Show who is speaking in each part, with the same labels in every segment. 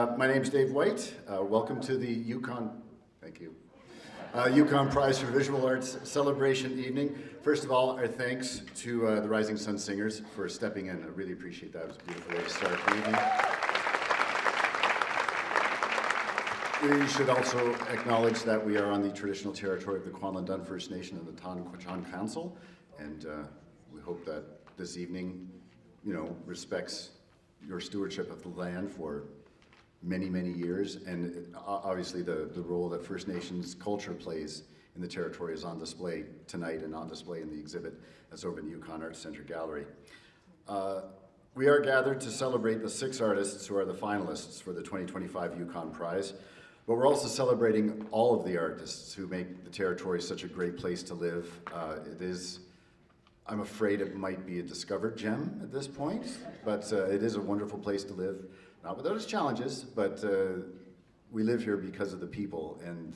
Speaker 1: My name's Dave White. Welcome to the Yukon, thank you, Yukon Prize for Visual Arts celebration evening. First of all, our thanks to the Rising Sun Singers for stepping in. I really appreciate that. It was a beautiful way to start the evening. We should also acknowledge that we are on the traditional territory of the Kwanlin First Nation and the Tonquachan Council, and we hope that this evening, respects your stewardship of the land for many, many years, and obviously the role that First Nations culture plays in the territory is on display tonight and on display in the exhibit that's over in the Yukon Arts Center Gallery. We are gathered to celebrate the 6 artists who are the finalists for the 2025 Yukon Prize, but we're also celebrating all of the artists who make the territory such a great place to live. I'm afraid it might be a discovered gem at this point, but it is a wonderful place to live. Not without its challenges, but we live here because of the people and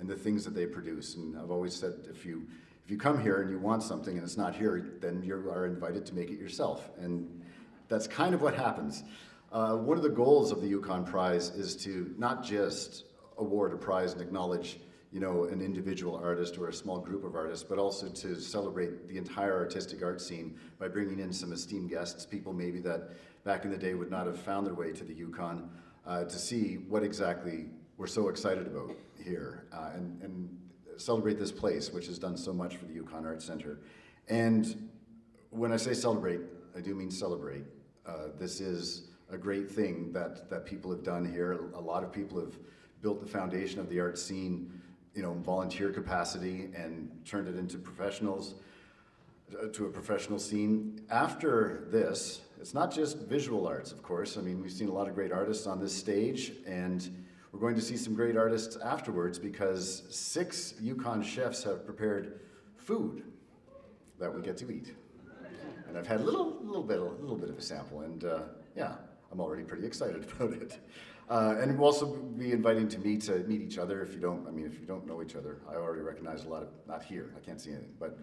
Speaker 1: the things that they produce. And I've always said, if you come here and you want something and it's not here, then you are invited to make it yourself. And that's kind of what happens. One of the goals of the Yukon Prize is to not just award a prize and acknowledge an individual artist or a small group of artists, but also to celebrate the entire artistic art scene by bringing in some esteemed guests, people maybe that back in the day would not have found their way to the Yukon, to see what exactly we're so excited about here, and celebrate this place, which has done so much for the Yukon Arts Center. And when I say celebrate, I do mean celebrate. This is a great thing that people have done here. A lot of people have built the foundation of the art scene, in volunteer capacity and turned it into professionals, to a professional scene. After this, it's not just visual arts, of course. I mean, we've seen a lot of great artists on this stage, and we're going to see some great artists afterwards because 6 Yukon chefs have prepared food that we get to eat. And I've had a little bit of a sample, and yeah, I'm already pretty excited about it. And we'll also be inviting to meet each other. If you don't know each other, I already recognize a lot of, not here, I can't see anything, but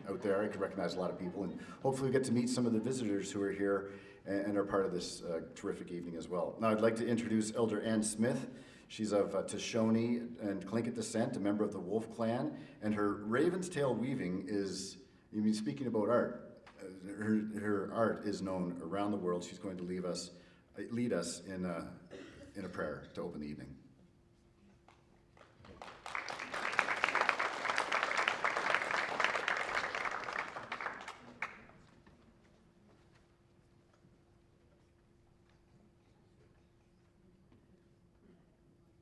Speaker 1: out there I could recognize a lot of people, and hopefully get to meet some of the visitors who are here and are part of this terrific evening as well. Now I'd like to introduce Elder Ann Smith. She's of Shoshone and Tlingit descent, a member of the Wolf Clan, and her Raven's Tail weaving is, speaking about art, her art is known around the world. She's going to lead us in a prayer to open the evening.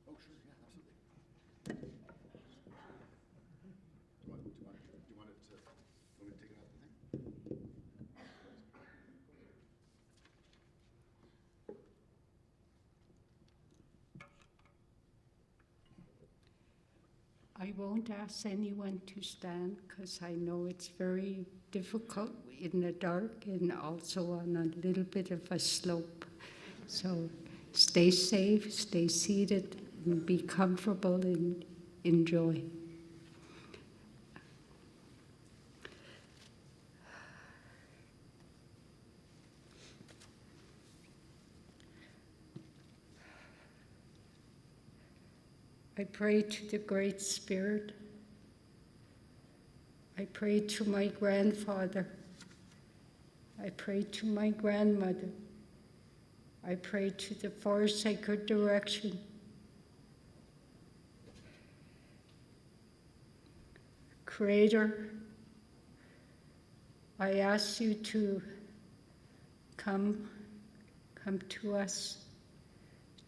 Speaker 1: Oh, sure, yeah, absolutely. Do you want me to take it out the thing?
Speaker 2: I won't ask anyone to stand because I know it's very difficult in the dark and also on a little bit of a slope. So stay safe, stay seated, and be comfortable and enjoy. I pray to the Great Spirit. I pray to my grandfather. I pray to my grandmother. I pray to the Four Sacred Direction. Creator, I ask you to come to us,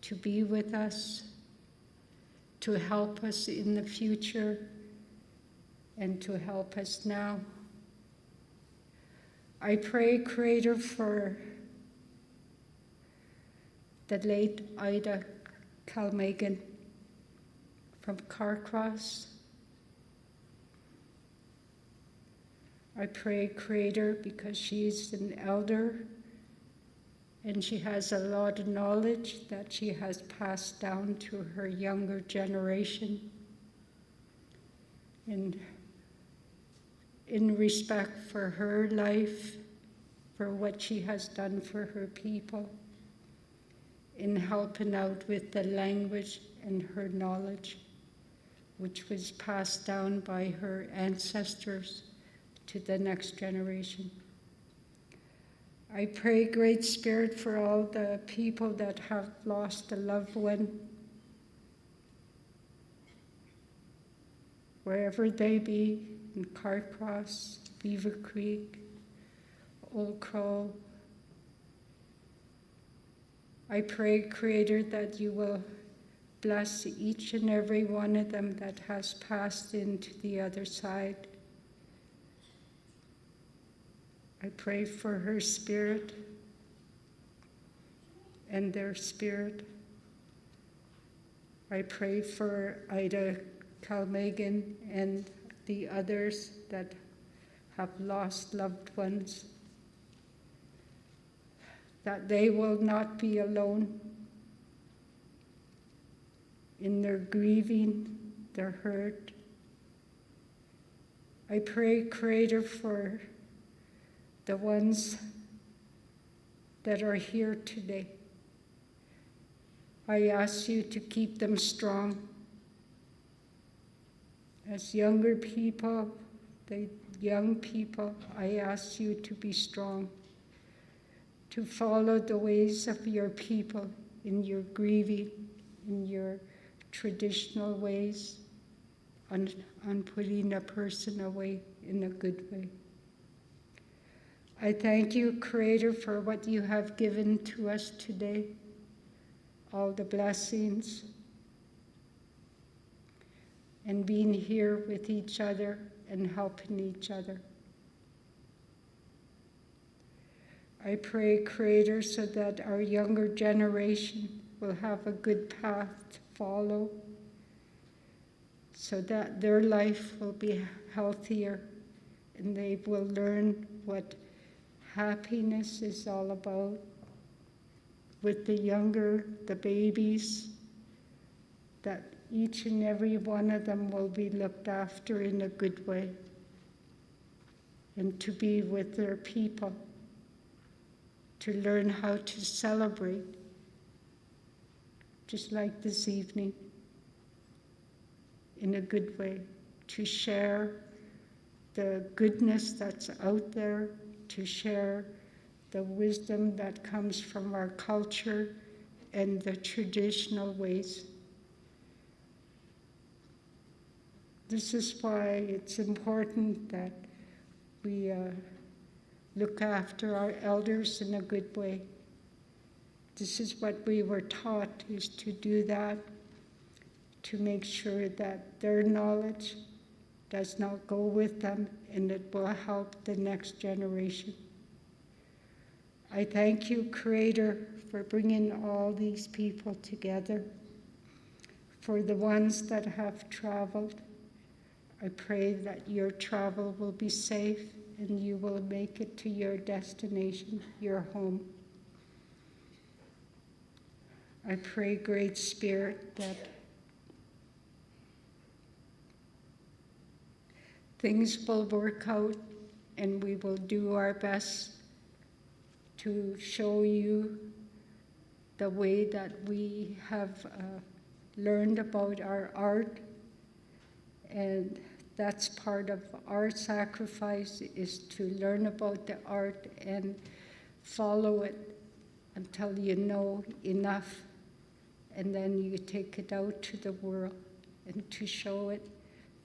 Speaker 2: to be with us, to help us in the future, and to help us now. I pray, Creator, for the late Ida Calmagan from Carcross. I pray, Creator, because she's an elder and she has a lot of knowledge that she has passed down to her younger generation. And in respect for her life, for what she has done for her people, in helping out with the language and her knowledge, which was passed down by her ancestors to the next generation. I pray, Great Spirit, for all the people that have lost a loved one, wherever they be, in Carcross, Beaver Creek, Old Crow. I pray, Creator, that you will bless each and every one of them that has passed into the other side. I pray for her spirit and their spirit. I pray for Ida Calmegan and the others that have lost loved ones, that they will not be alone in their grieving, their hurt. I pray, Creator, for the ones that are here today. I ask you to keep them strong. As younger people, the young people, I ask you to be strong, to follow the ways of your people in your grieving, in your traditional ways, on putting a person away in a good way. I thank you, Creator, for what you have given to us today, all the blessings, and being here with each other and helping each other. I pray, Creator, so that our younger generation will have a good path to follow, so that their life will be healthier and they will learn what happiness is all about with the babies, that each and every one of them will be looked after in a good way, and to be with their people, to learn how to celebrate, just like this evening, in a good way, to share the goodness that's out there, to share the wisdom that comes from our culture and the traditional ways. This is why it's important that we look after our elders in a good way. This is what we were taught, is to do that, to make sure that their knowledge does not go with them and it will help the next generation. I thank you, Creator, for bringing all these people together. For the ones that have traveled, I pray that your travel will be safe and you will make it to your destination, your home. I pray, Great Spirit, that things will work out and we will do our best to show you the way that we have learned about our art. And that's part of our sacrifice, is to learn about the art and follow it until you know enough. And then you take it out to the world and to show it,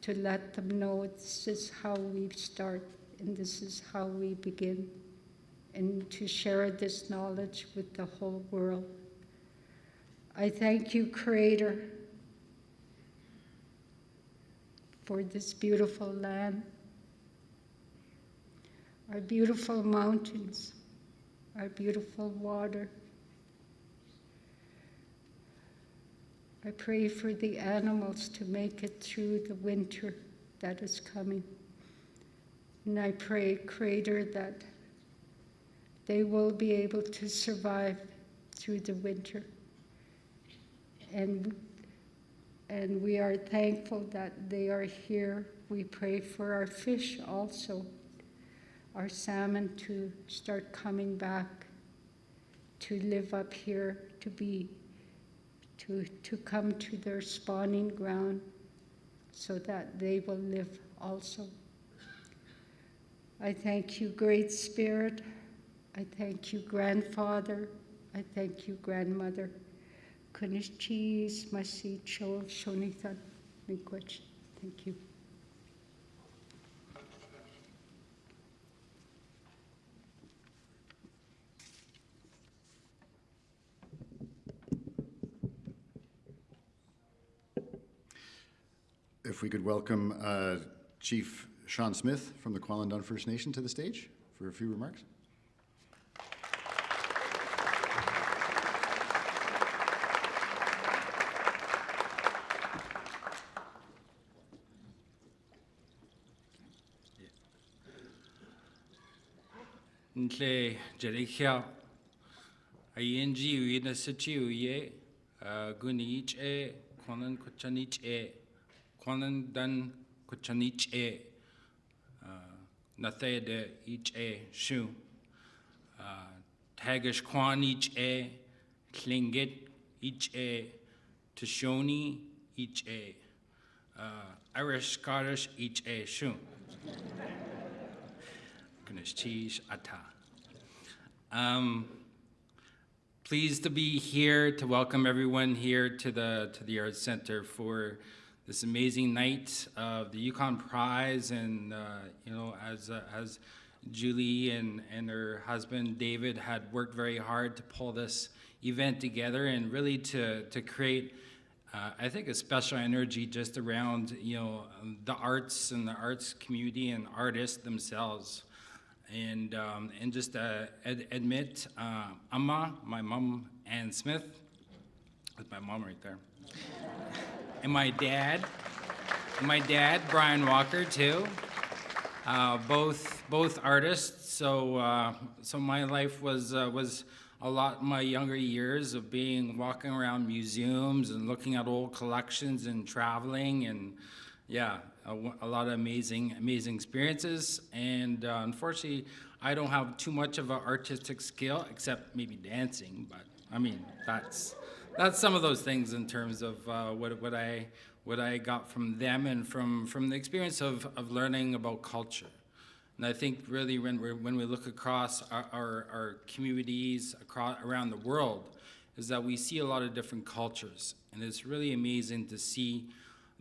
Speaker 2: to let them know this is how we start and this is how we begin, and to share this knowledge with the whole world. I thank you, Creator, for this beautiful land, our beautiful mountains, our beautiful water. I pray for the animals to make it through the winter that is coming. And I pray, Creator, that they will be able to survive through the winter. And we are thankful that they are here. We pray for our fish also, our salmon, to start coming back, to live up here, to come to their spawning ground so that they will live also. I thank you, Great Spirit. I thank you, Grandfather. I thank you, Grandmother. Kunishchis, Masi, Chol, Shonithan, Miigwech. Thank you.
Speaker 1: If we could welcome Chief Sean Smith from the Kwalendon First Nation to the stage for a few remarks.
Speaker 3: Ntle Jerichia Ayenji Uina Sichi Uye Gunich E Kwanan Kuchanich E Kwanan Dan Kuchanich E Nathe de each E Shu Tagish Kwan each E Klingit each E Tishoni each E Irish Scottish each E Shu Pleased to be here to welcome everyone here to the Arts Center for this amazing night of the Yukon Prize, and as Julie and her husband David had worked very hard to pull this event together and really to create I think a special energy just around the arts and the arts community and artists themselves. And just admit Amma, my mom, Ann Smith, that's my mom right there, and my dad, Brian Walker too, both artists. So my life was a lot. My younger years of walking around museums and looking at old collections and traveling and a lot of amazing experiences, and unfortunately, I don't have too much of an artistic skill, except maybe dancing. But I mean, that's some of those things in terms of what I got from them and from the experience of learning about culture. And I think really when we look across our communities around the world, is that we see a lot of different cultures, and it's really amazing to see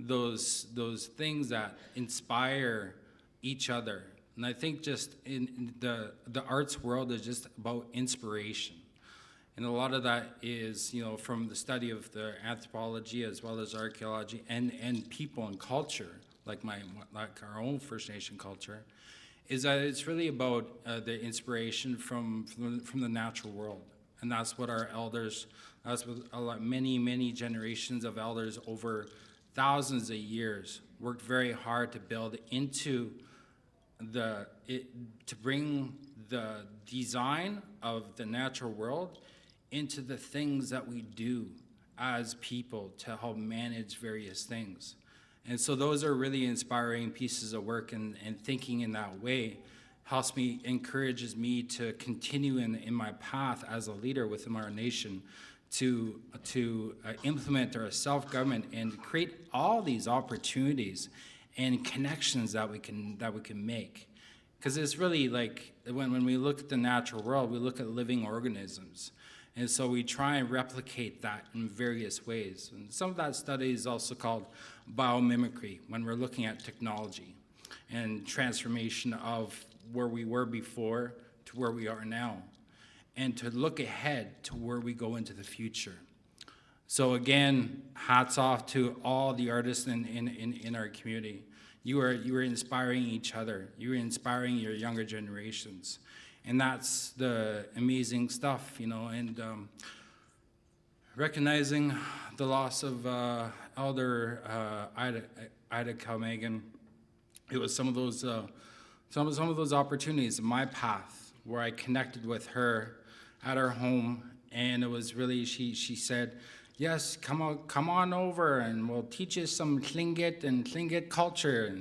Speaker 3: those things that inspire each other. And I think just in the arts world is just about inspiration. And a lot of that is, from the study of the anthropology as well as archaeology and people and culture, like our own First Nation culture, is that it's really about the inspiration from the natural world. And that's what our elders, that's what many generations of elders over thousands of years worked very hard to build into to bring the design of the natural world into the things that we do as people to help manage various things. And so those are really inspiring pieces of work, and thinking in that way encourages me to continue in my path as a leader within our nation to implement our self-government and create all these opportunities and connections that we can make. Because it's really like when we look at the natural world, we look at living organisms. And so we try and replicate that in various ways. And some of that study is also called biomimicry, when we're looking at technology and transformation of where we were before to where we are now, and to look ahead to where we go into the future. So again, hats off to all the artists in our community. You are inspiring each other. You are inspiring your younger generations. And that's the amazing stuff, and recognizing the loss of Elder Ida Kalmagan. It was some of those opportunities in my path where I connected with her at her home, and it was really, she said, yes, come on over and we'll teach you some Tlingit and Tlingit culture.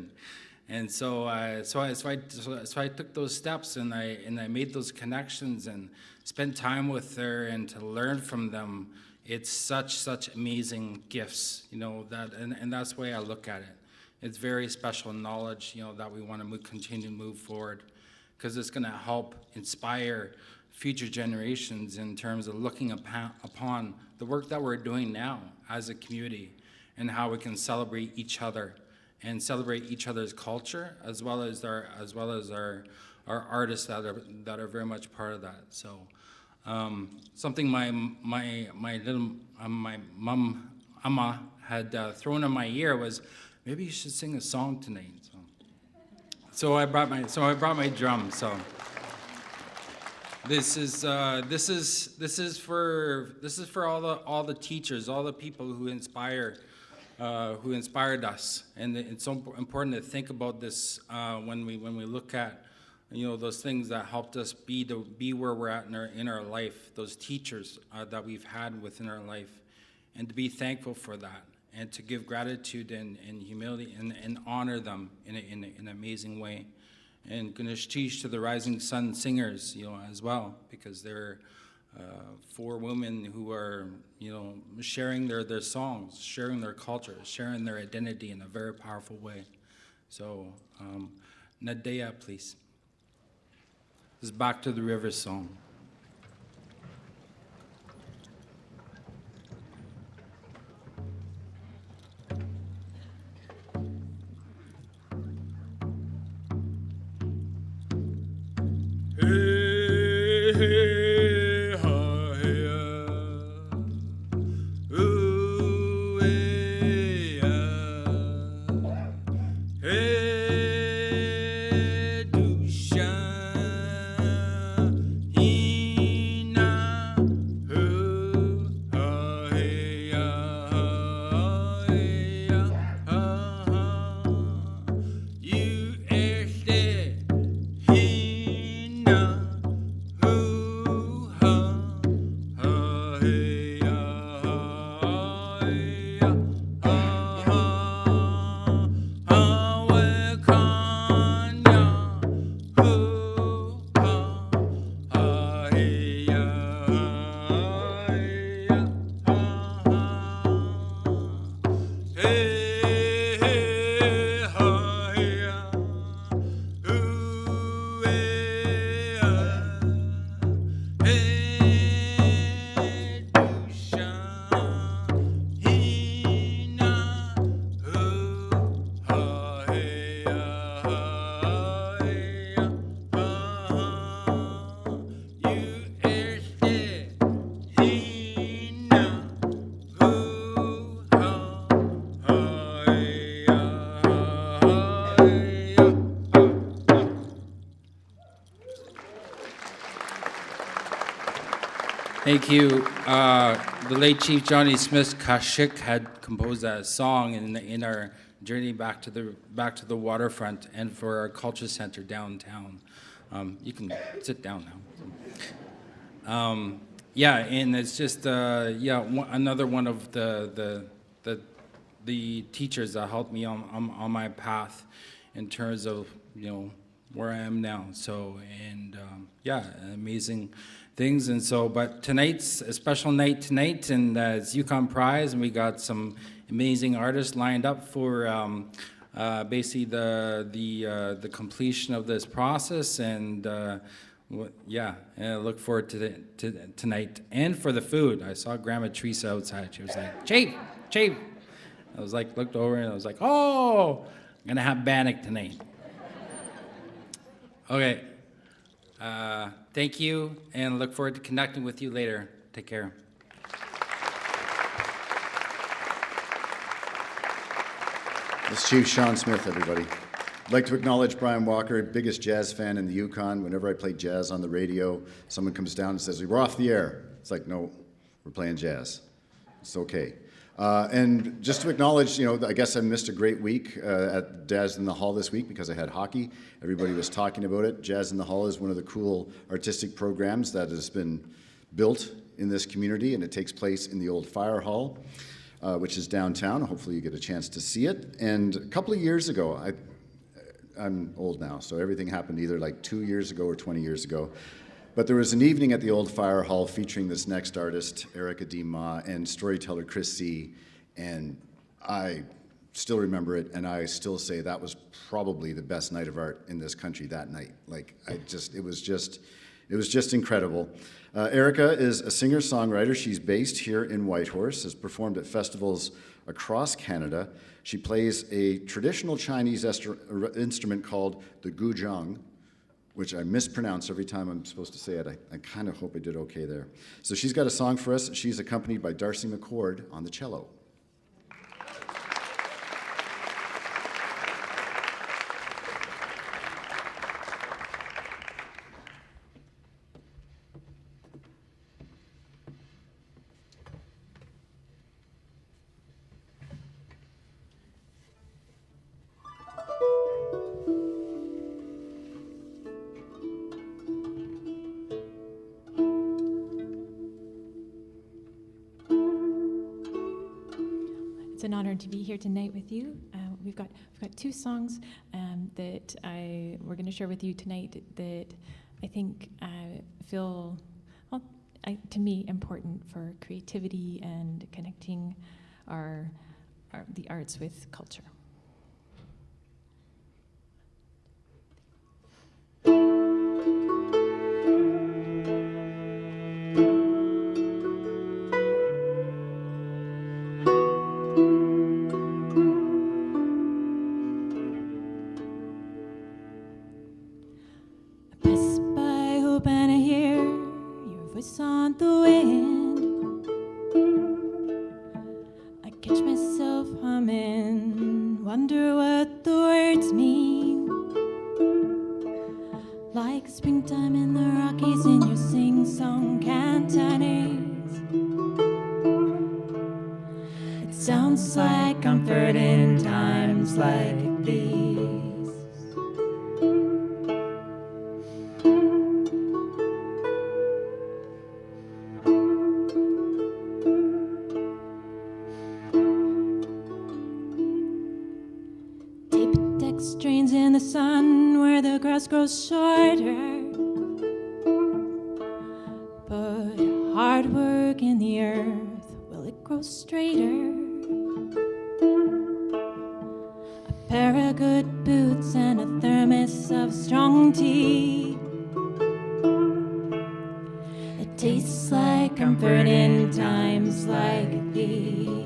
Speaker 3: And so I took those steps, and I made those connections and spent time with her and to learn from them. It's such amazing gifts, and that's the way I look at it. It's very special knowledge, that we want to continue to move forward, because it's going to help inspire future generations in terms of looking upon the work that we're doing now as a community, and how we can celebrate each other and celebrate each other's culture, as well as our artists that are very much part of that. So something my mom Amma had thrown in my ear was, maybe you should sing a song tonight. So I brought my drum. So this is for all the teachers, all the people who inspired us, and it's so important to think about this when we look at those things that helped us be where we're at in our life, those teachers that we've had within our life, and to be thankful for that, and to give gratitude and humility and honor them in an amazing way. And Ganesh to the Rising Sun Singers, as well, because they're 4 women who are, sharing their songs, sharing their culture, sharing their identity in a very powerful way. So, Nadea, please. This is Back to the River song. Thank you. The late Chief Johnny Smith Kashik had composed that song in our journey back to the waterfront and for our culture center downtown. You can sit down now. Yeah, and it's just another one of the teachers that helped me on my path in terms of where I am now. So amazing things. And so, but tonight's a special night tonight, and it's Yukon Prize, and we got some amazing artists lined up for basically the completion of this process, and I look forward to tonight and for the food. I saw Grandma Teresa outside. She was like, Chief. I was like, looked over and I was like, oh, I'm gonna have bannock tonight. Okay. Thank you, and look forward to connecting with you later. Take care.
Speaker 1: This is Chief Sean Smith, everybody. I'd like to acknowledge Brian Walker, biggest jazz fan in the Yukon. Whenever I play jazz on the radio, someone comes down and says, we're off the air. It's like, no, we're playing jazz. It's okay. And just to acknowledge, I guess I missed a great week at Jazz in the Hall this week because I had hockey. Everybody was talking about it. Jazz in the Hall is one of the cool artistic programs that has been built in this community, and it takes place in the old fire hall, which is downtown. Hopefully you get a chance to see it. And a couple of years ago, I'm old now, so everything happened either like 2 years ago or 20 years ago. But there was an evening at the old fire hall featuring this next artist, Erica Dee Mah, and storyteller Chris C. And I still remember it, and I still say that was probably the best night of art in this country that night. Like, it was just incredible. Erica is a singer-songwriter. She's based here in Whitehorse, has performed at festivals across Canada. She plays a traditional Chinese instrument called the guzheng, which I mispronounce every time I'm supposed to say it. I kind of hope I did okay there. So she's got a song for us. She's accompanied by Darcy McCord on the cello.
Speaker 4: It's an honor to be here tonight with you. We've got two songs that we're going to share with you tonight that I think feel, well, to me, important for creativity and connecting the arts with culture. Grows shorter, but hard work in the earth, well, it grows straighter. A pair of good boots and a thermos of strong tea. It tastes like comfort in times like these.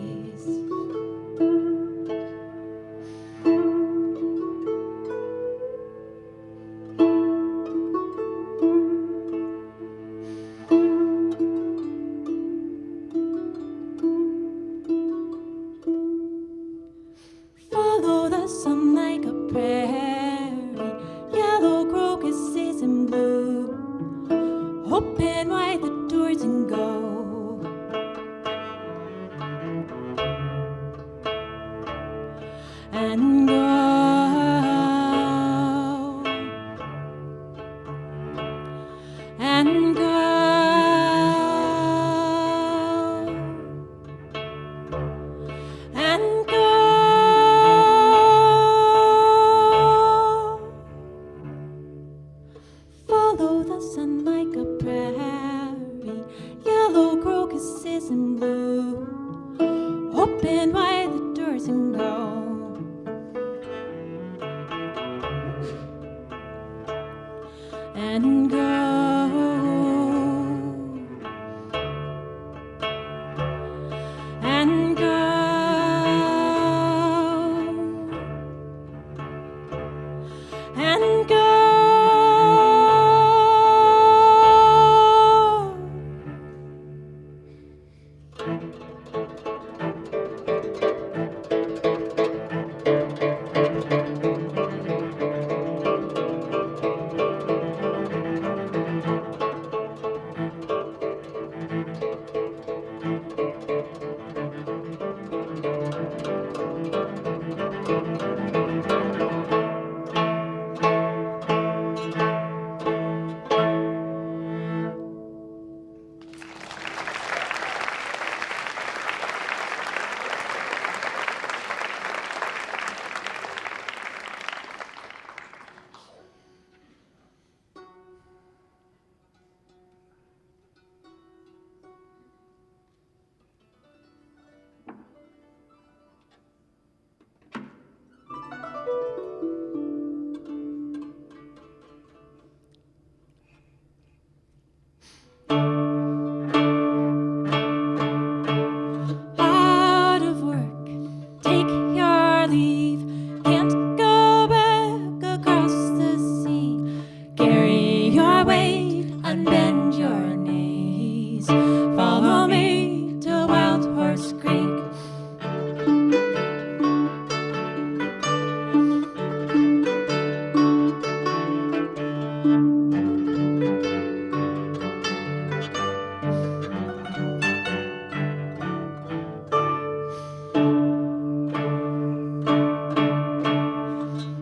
Speaker 4: leave. Can't go back across the sea. Carry your weight and bend your knees. Follow me to Wild Horse Creek.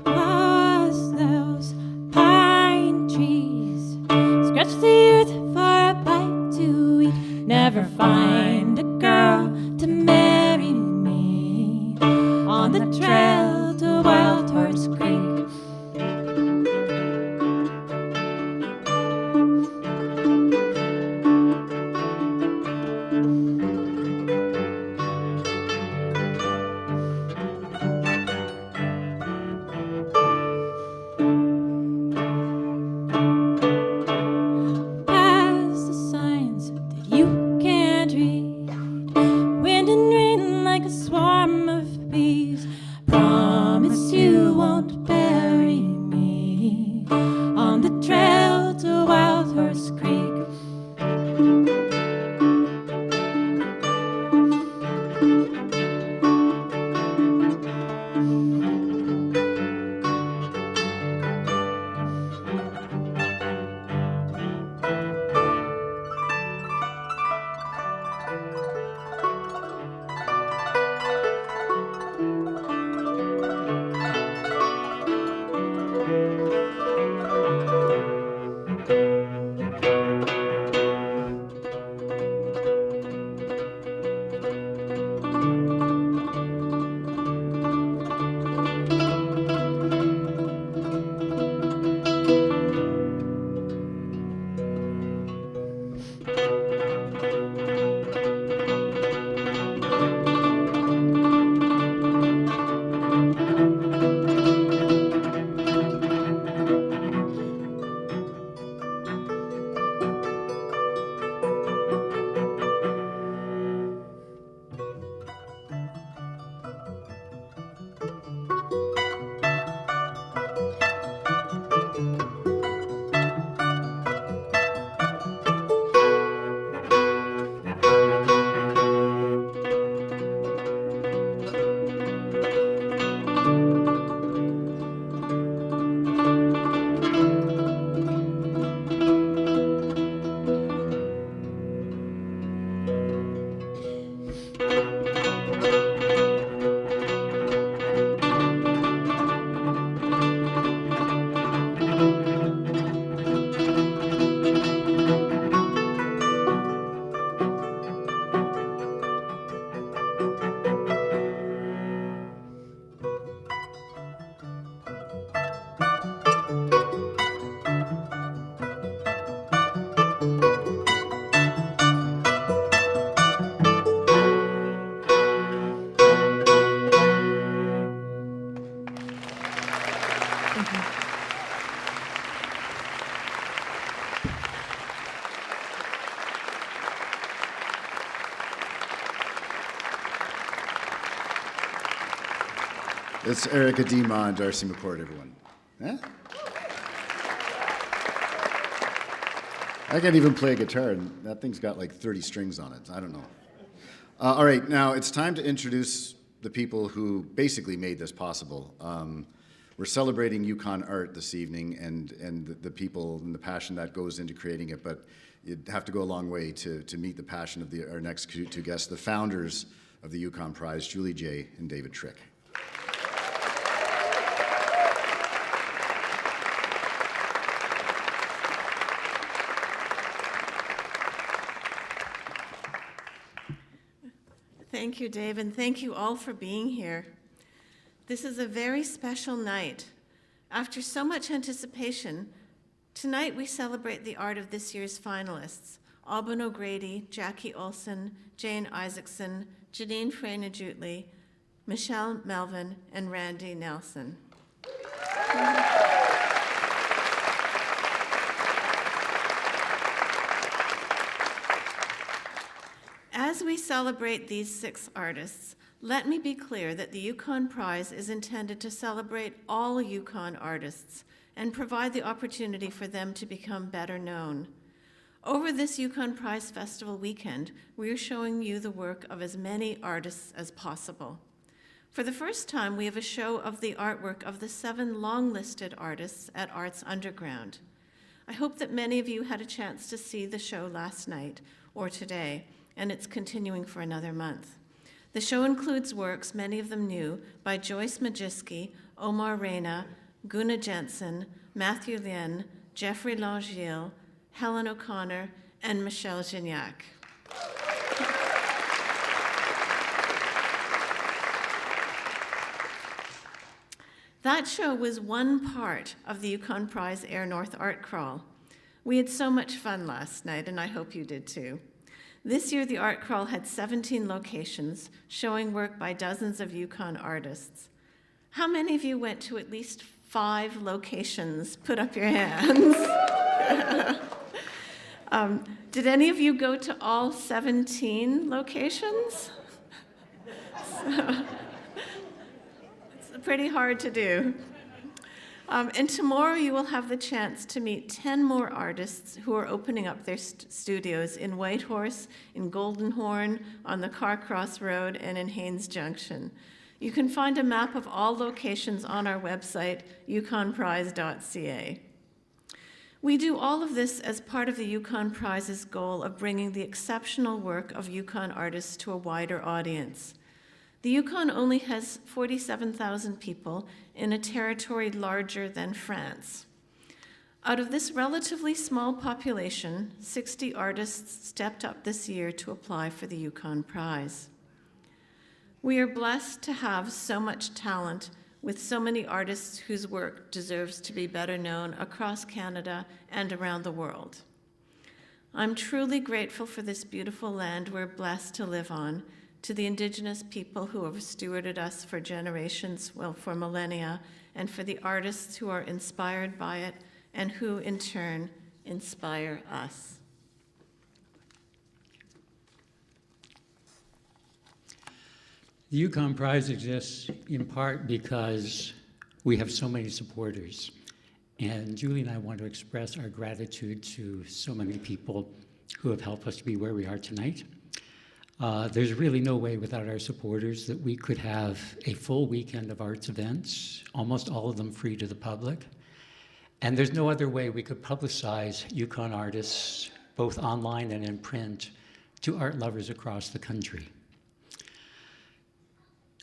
Speaker 4: Past those pine trees, scratch the earth for a bite to eat. Never find a girl to marry me on the trail to Wild Horse Creek. Past the signs that you can't read, wind and rain like a swarm of bees. Promise you won't bury me on the trail to Wild Horse Creek.
Speaker 1: It's Erica Dee Mah and Darcy McCord, everyone. Huh? I can't even play a guitar, and that thing's got like 30 strings on it. I don't know. All right, now it's time to introduce the people who basically made this possible. We're celebrating Yukon art this evening and the people and the passion that goes into creating it, but you'd have to go a long way to meet the passion of our next two guests, the founders of the Yukon Prize, Julie J. and David Trick.
Speaker 5: Thank you, Dave, and thank you all for being here. This is a very special night. After so much anticipation, tonight we celebrate the art of this year's finalists, Aubyn O'Grady, Jackie Olson, Jane Isaacson, Janine Freyna-Jutley, Michelle Melvin, and Randy Nelson. As we celebrate these 6 artists, Let me be clear that the Yukon Prize is intended to celebrate all Yukon artists and provide the opportunity for them to become better known. Over this Yukon Prize Festival weekend, we are showing you the work of as many artists as possible. For the first time, we have a show of the artwork of the 7 long-listed artists at Arts Underground. I hope that many of you had a chance to see the show last night or today, and it's continuing for another month. The show includes works, many of them new, by Joyce Majiski, Omar Reyna, Guna Jensen, Matthew Lien, Jeffrey Langille, Helen O'Connor, and Michelle Gignac. That show was one part of the Yukon Prize Air North Art Crawl. We had so much fun last night, and I hope you did too. This year, the art crawl had 17 locations, showing work by dozens of Yukon artists. How many of you went to at least 5 locations? Put up your hands. Did any of you go to all 17 locations? It's pretty hard to do. And tomorrow you will have the chance to meet 10 more artists who are opening up their studios in Whitehorse, in Golden Horn, on the Carcross Road, and in Haines Junction. You can find a map of all locations on our website, yukonprize.ca. We do all of this as part of the Yukon Prize's goal of bringing the exceptional work of Yukon artists to a wider audience. The Yukon only has 47,000 people in a territory larger than France. Out of this relatively small population, 60 artists stepped up this year to apply for the Yukon Prize. We are blessed to have so much talent with so many artists whose work deserves to be better known across Canada and around the world. I'm truly grateful for this beautiful land we're blessed to live on, to the Indigenous people who have stewarded us for generations, well, for millennia, and for the artists who are inspired by it and who, in turn, inspire us.
Speaker 6: The Yukon Prize exists in part because we have so many supporters. And Julie and I want to express our gratitude to so many people who have helped us to be where we are tonight. There's really no way without our supporters that we could have a full weekend of arts events, almost all of them free to the public. And there's no other way we could publicize Yukon artists, both online and in print, to art lovers across the country.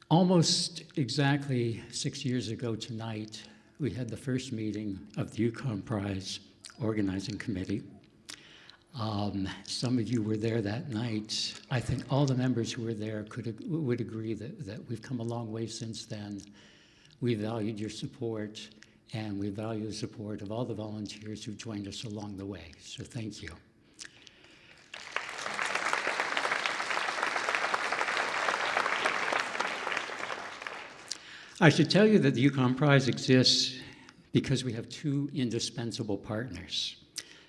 Speaker 6: Almost exactly 6 years ago tonight, we had the first meeting of the Yukon Prize Organizing Committee. Some of you were there that night. I think all the members who were there would agree that we've come a long way since then. We valued your support, and we value the support of all the volunteers who joined us along the way. So thank you. I should tell you that the Yukon Prize exists because we have 2 indispensable partners.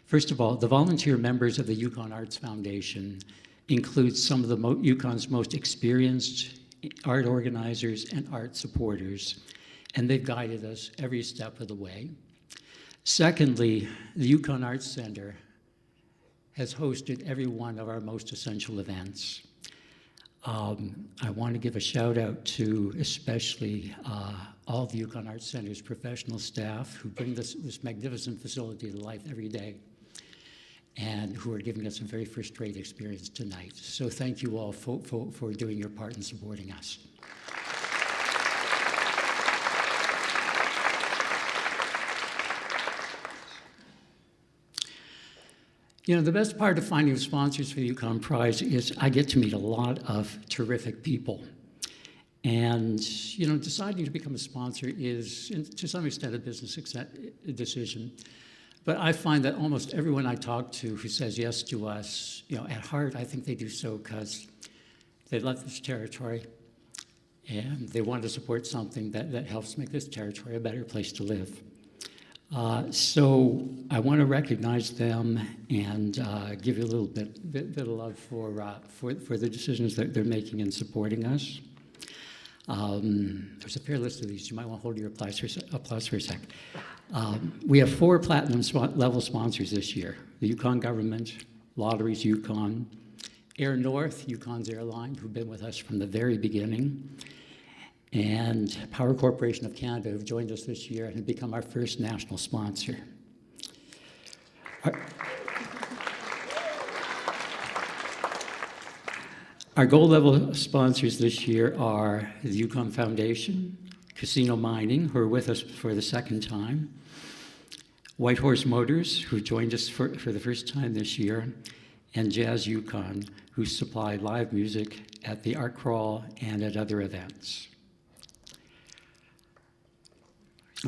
Speaker 6: First of all, the volunteer members of the Yukon Arts Foundation include some of the Yukon's most experienced art organizers and art supporters, and they've guided us every step of the way. Secondly, the Yukon Arts Center has hosted every one of our most essential events. I want to give a shout out to especially all the Yukon Arts Center's professional staff who bring this magnificent facility to life every day and who are giving us a very first-rate experience tonight. So thank you all for doing your part in supporting us. You know, the best part of finding sponsors for the Yukon Prize is I get to meet a lot of terrific people. And, you know, deciding to become a sponsor is, to some extent, a business decision. But I find that almost everyone I talk to who says yes to us, you know, at heart, I think they do so because they love this territory and they want to support something that helps make this territory a better place to live. So I want to recognize them and give you a little bit of love for the decisions that they're making in supporting us. There's a fair list of these. You might want to hold your applause for a sec. We have 4 platinum level sponsors this year: the Yukon government, Lotteries Yukon, Air North, Yukon's airline, who've been with us from the very beginning, and Power Corporation of Canada, who've joined us this year and have become our first national sponsor. Our gold level sponsors this year are the Yukon Foundation, Casino Mining, who are with us for the second time, Whitehorse Motors, who joined us for the first time this year, and Jazz Yukon, who supply live music at the Art Crawl and at other events.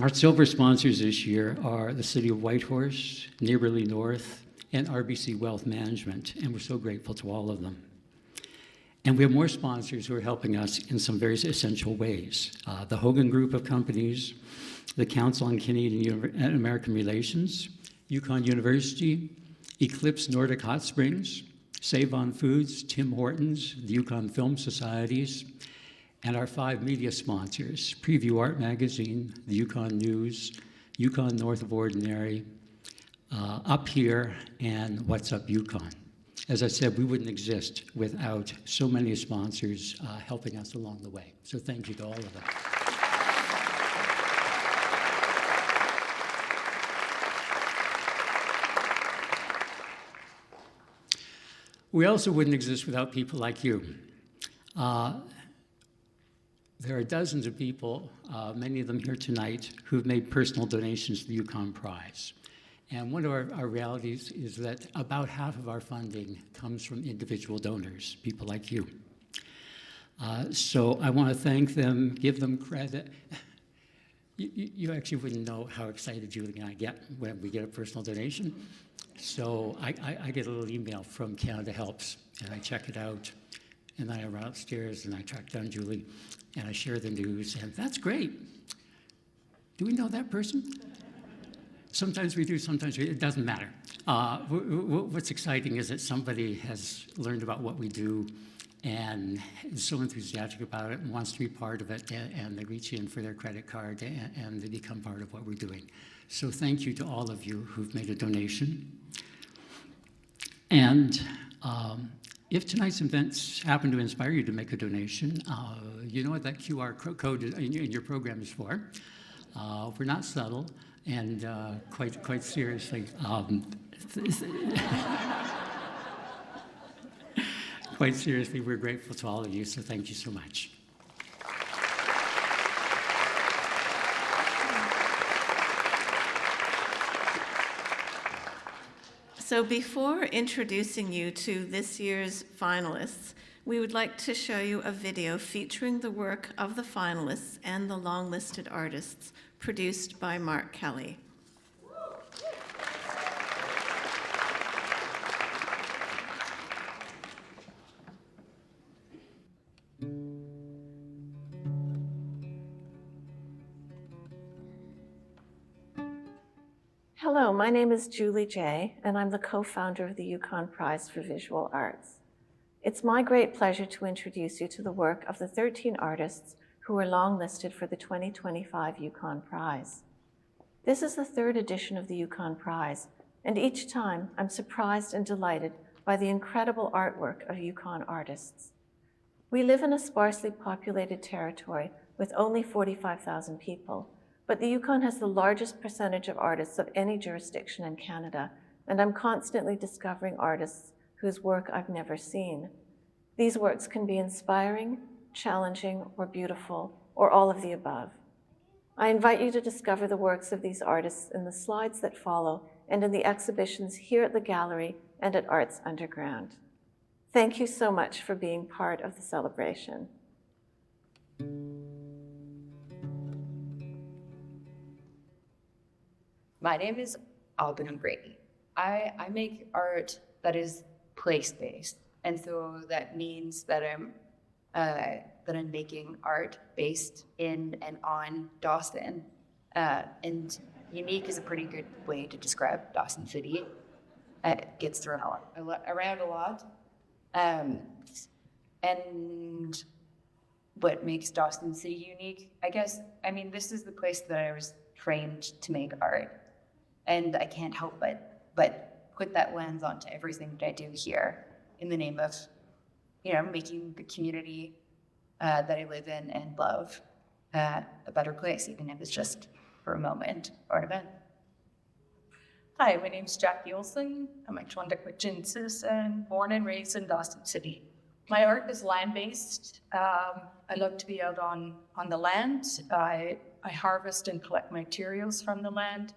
Speaker 6: Our silver sponsors this year are the City of Whitehorse, Neighbourly North, and RBC Wealth Management, and we're so grateful to all of them. And we have more sponsors who are helping us in some very essential ways. The Hogan Group of Companies, the Council on Canadian and American Relations, Yukon University, Eclipse Nordic Hot Springs, Save On Foods, Tim Hortons, the Yukon Film Societies, and our 5 media sponsors: Preview Art Magazine, the Yukon News, Yukon North of Ordinary, Up Here, and What's Up Yukon. As I said, we wouldn't exist without so many sponsors helping us along the way. So thank you to all of them. We also wouldn't exist without people like you. There are dozens of people, many of them here tonight, who've made personal donations to the Yukon Prize. And one of our realities is that about half of our funding comes from individual donors, people like you. So I want to thank them, give them credit. You actually wouldn't know how excited Julie and I get when we get a personal donation. So I get a little email from Canada Helps, and I check it out, and then I run upstairs and I track down Julie, and I share the news, and that's great. Do we know that person? Sometimes we do, sometimes it doesn't matter. What's exciting is that somebody has learned about what we do and is so enthusiastic about it and wants to be part of it, and they reach in for their credit card and they become part of what we're doing. So thank you to all of you who've made a donation. And if tonight's events happen to inspire you to make a donation, you know what that QR code in your program is for. We're not subtle. And quite seriously, quite seriously, we're grateful to all of you, so thank you so much.
Speaker 5: So before introducing you to this year's finalists, we would like to show you a video featuring the work of the finalists and the long-listed artists, produced by Mark Kelly. Hello, my name is Julie Jay, and I'm the co-founder of the Yukon Prize for Visual Arts. It's my great pleasure to introduce you to the work of the 13 artists who were longlisted for the 2025 Yukon Prize. This is the 3rd edition of the Yukon Prize, and each time I'm surprised and delighted by the incredible artwork of Yukon artists. We live in a sparsely populated territory with only 45,000 people, but the Yukon has the largest percentage of artists of any jurisdiction in Canada, and I'm constantly discovering artists whose work I've never seen. These works can be inspiring, challenging, or beautiful, or all of the above. I invite you to discover the works of these artists in the slides that follow and in the exhibitions here at the gallery and at Arts Underground. Thank you so much for being part of the celebration.
Speaker 7: My name is Aubyn O'Grady. I make art that is place-based, and so that means that I'm making art based in and on Dawson. And unique is a pretty good way to describe Dawson City. It gets thrown around a lot. And what makes Dawson City unique. I guess, I mean, this is the place that I was trained to make art, and I can't help but put that lens onto everything that I do here in the name of, making the community that I live in and love a better place, even if it's just for a moment or an event.
Speaker 8: Hi, my name's Jackie Olson. I'm a Chwandikwatin citizen, born and raised in Dawson City. My art is land-based. I love to be out on the land. I harvest and collect materials from the land,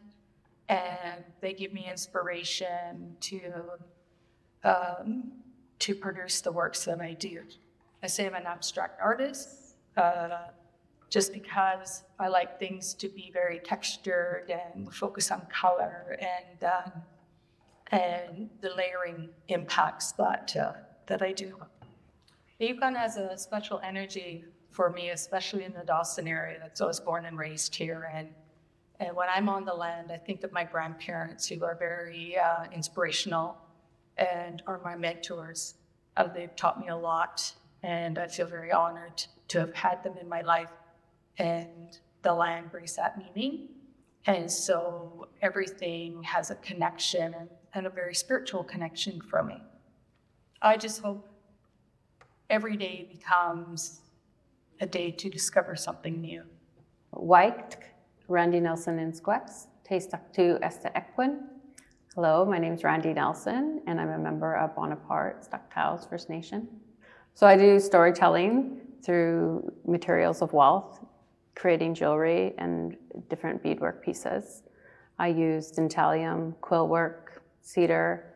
Speaker 8: and they give me inspiration to produce the works that I do. I say I'm an abstract artist, just because I like things to be very textured and focus on color and the layering impacts that I do. The Yukon has a special energy for me, especially in the Dawson area. So I was born and raised here, and when I'm on the land, I think of my grandparents, who are very inspirational and are my mentors. They've taught me a lot, and I feel very honored to have had them in my life. And the land brings that meaning. And so everything has a connection and a very spiritual connection for me. I just hope every day becomes a day to discover something new.
Speaker 9: Waik, Randy Nelson in Squex, Taystaktu Esta Ekwin. Hello, my name is Randy Nelson, and I'm a member of Bonaparte Staktaus First Nation. So I do storytelling through materials of wealth, creating jewelry and different beadwork pieces. I use dentalium, quill work, cedar,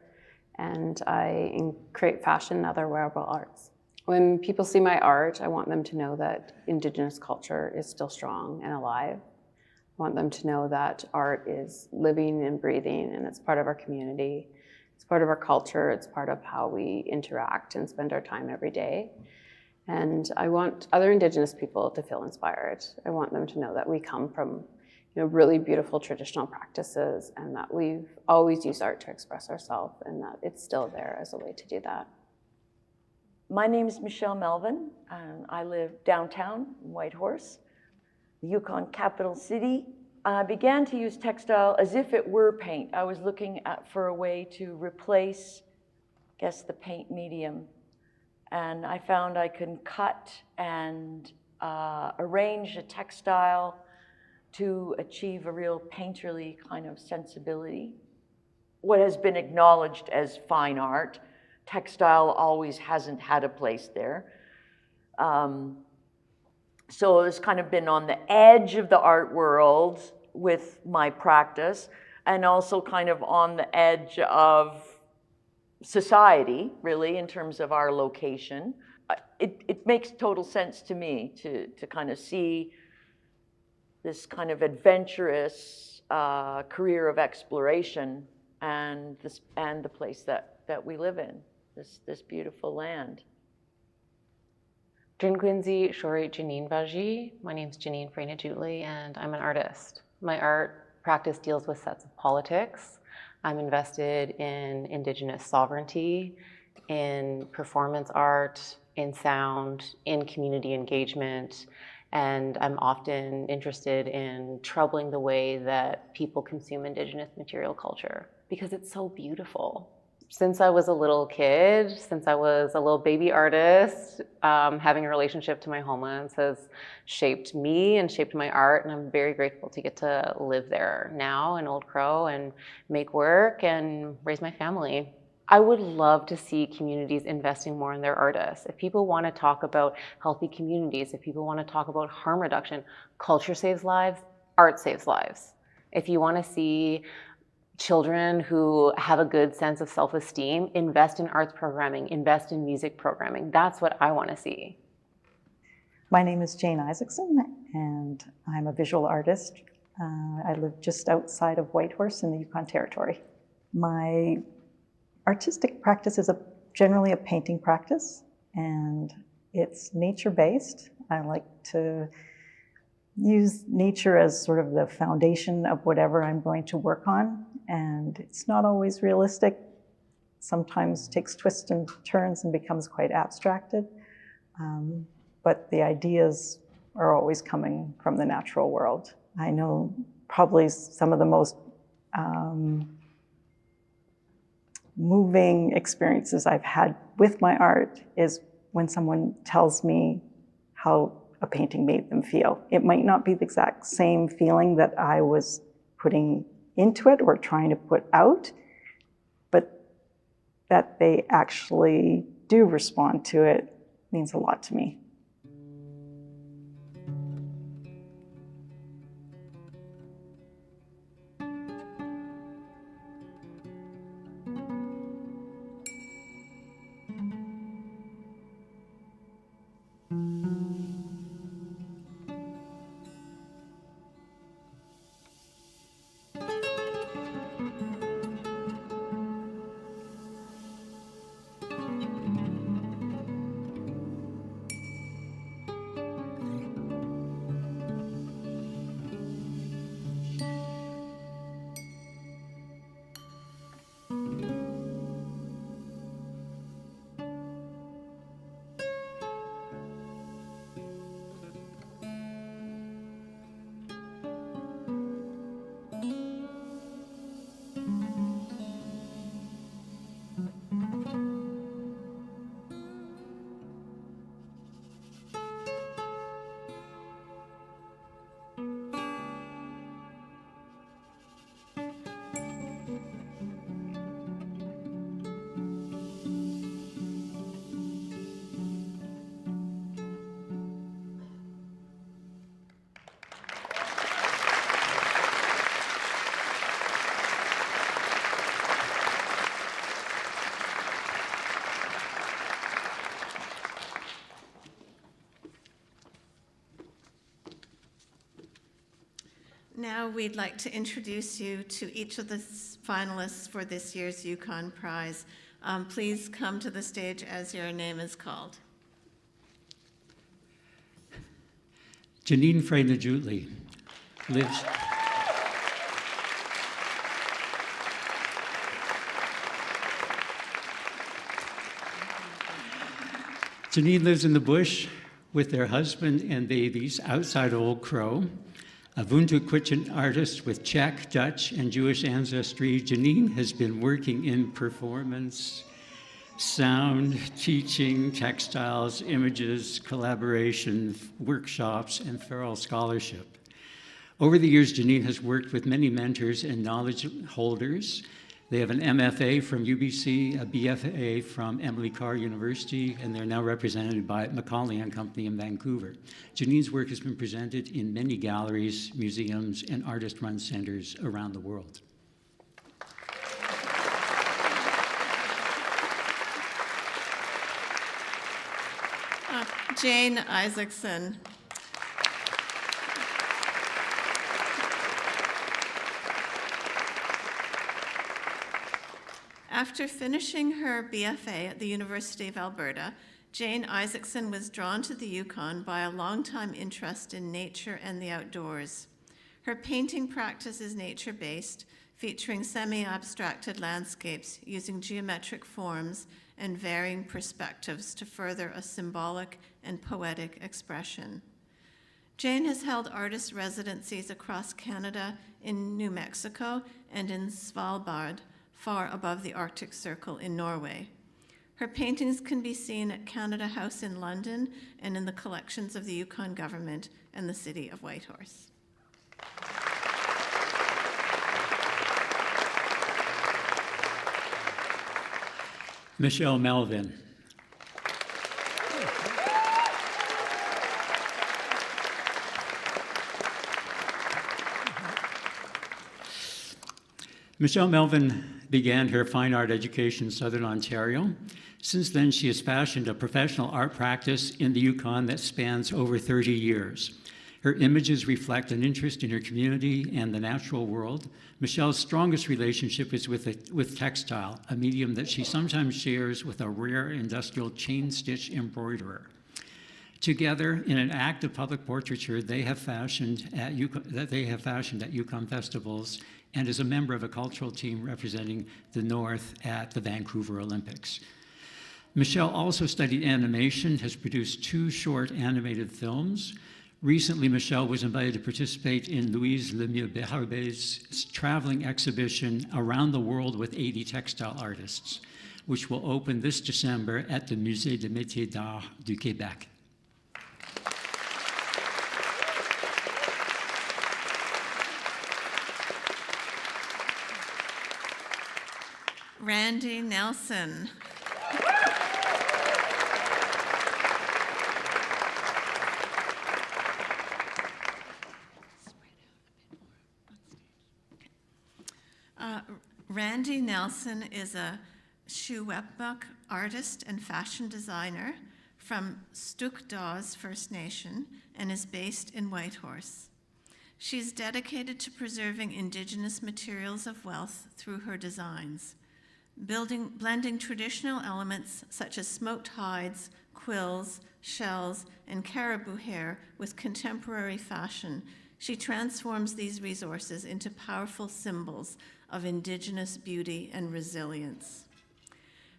Speaker 9: and I create fashion and other wearable arts. When people see my art, I want them to know that Indigenous culture is still strong and alive. I want them to know that art is living and breathing, and it's part of our community. It's part of our culture. It's part of how we interact and spend our time every day. And I want other Indigenous people to feel inspired. I want them to know that we come from really beautiful traditional practices, and that we've always used art to express ourselves, and that it's still there as a way to do that.
Speaker 10: My name is Michelle Melvin, and I live downtown in Whitehorse, the Yukon capital city. I began to use textile as if it were paint. I was looking for a way to replace, I guess, the paint medium. And I found I can cut and arrange a textile to achieve a real painterly kind of sensibility. What has been acknowledged as fine art, textile always hasn't had a place there. So it's kind of been on the edge of the art world with my practice, and also kind of on the edge of society, really, in terms of our location. It makes total sense to me to kind of see this kind of adventurous career of exploration and the place that we live in, this beautiful land.
Speaker 11: Jinquinzi Shori Janine Vaji. My name's Janine Freyna Jutley, and I'm an artist. My art practice deals with sets of politics. I'm invested in Indigenous sovereignty, in performance art, in sound, in community engagement, and I'm often interested in troubling the way that people consume Indigenous material culture, because it's so beautiful. Since I was a little kid, since I was a little baby artist, having a relationship to my homelands has shaped me and shaped my art, and I'm very grateful to get to live there now in Old Crow and make work and raise my family. I would love to see communities investing more in their artists. If people want to talk about healthy communities, if people want to talk about harm reduction, culture saves lives, art saves lives. If you want to see children who have a good sense of self-esteem, invest in arts programming, invest in music programming. That's what I want to see.
Speaker 12: My name is Jane Isaacson, and I'm a visual artist. I live just outside of Whitehorse in the Yukon Territory. My artistic practice is generally a painting practice, and it's nature-based. I like to use nature as sort of the foundation of whatever I'm going to work on. And it's not always realistic. Sometimes takes twists and turns and becomes quite abstracted. but the ideas are always coming from the natural world. I know probably some of the most moving experiences I've had with my art is when someone tells me how a painting made them feel. It might not be the exact same feeling that I was putting into it or trying to put out, but that they actually do respond to it means a lot to me.
Speaker 5: Now we'd like to introduce you to each of the finalists for this year's Yukon Prize. Please come to the stage as your name is called.
Speaker 6: Janine Freyna-Jutli lives. Janine lives in the bush with their husband and babies outside Old Crow. A Wunderkind artist with Czech, Dutch, and Jewish ancestry, Janine has been working in performance, sound, teaching, textiles, images, collaboration, workshops, and feral scholarship. Over the years, Janine has worked with many mentors and knowledge holders. They have an MFA from UBC, a BFA from Emily Carr University, and they're now represented by Macaulay and Company in Vancouver. Janine's work has been presented in many galleries, museums, and artist-run centers around the world.
Speaker 5: Jane Isaacson. After finishing her BFA at the University of Alberta, Jane Isaacson was drawn to the Yukon by a longtime interest in nature and the outdoors. Her painting practice is nature-based, featuring semi-abstracted landscapes using geometric forms and varying perspectives to further a symbolic and poetic expression. Jane has held artist residencies across Canada, in New Mexico, and in Svalbard, far above the Arctic Circle in Norway. Her paintings can be seen at Canada House in London and in the collections of the Yukon government and the city of Whitehorse.
Speaker 6: Michelle Melvin. Michelle Melvin began her fine art education in Southern Ontario. Since then, she has fashioned a professional art practice in the Yukon that spans over 30 years. Her images reflect an interest in her community and the natural world. Michelle's strongest relationship is with textile, a medium that she sometimes shares with a rare industrial chain-stitch embroiderer. Together, in an act of public portraiture they have fashioned at Yukon festivals, and is a member of a cultural team representing the North at the Vancouver Olympics. Michelle also studied animation, has produced 2 short animated films. Recently, Michelle was invited to participate in Louise Lemieux-Beharbe's traveling exhibition Around the World with 80 Textile Artists, which will open this December at the Musée des Métiers d'Art du Québec.
Speaker 5: Randy Nelson. Randy Nelson is a Shuwepmuk artist and fashion designer from Stuk Dawes First Nation and is based in Whitehorse. She's dedicated to preserving Indigenous materials of wealth through her designs, blending traditional elements such as smoked hides, quills, shells, and caribou hair with contemporary fashion. She transforms these resources into powerful symbols of Indigenous beauty and resilience.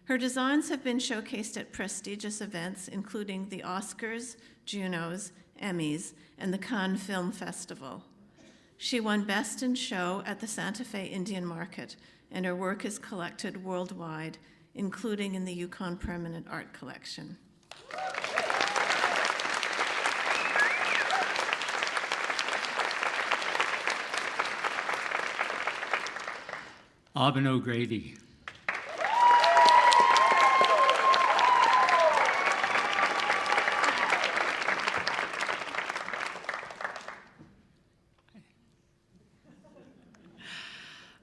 Speaker 5: Her designs have been showcased at prestigious events, including the Oscars, Junos, Emmys, and the Cannes Film Festival. She won Best in Show at the Santa Fe Indian Market, and her work is collected worldwide, including in the Yukon Permanent Art Collection.
Speaker 6: Aubyn O'Grady.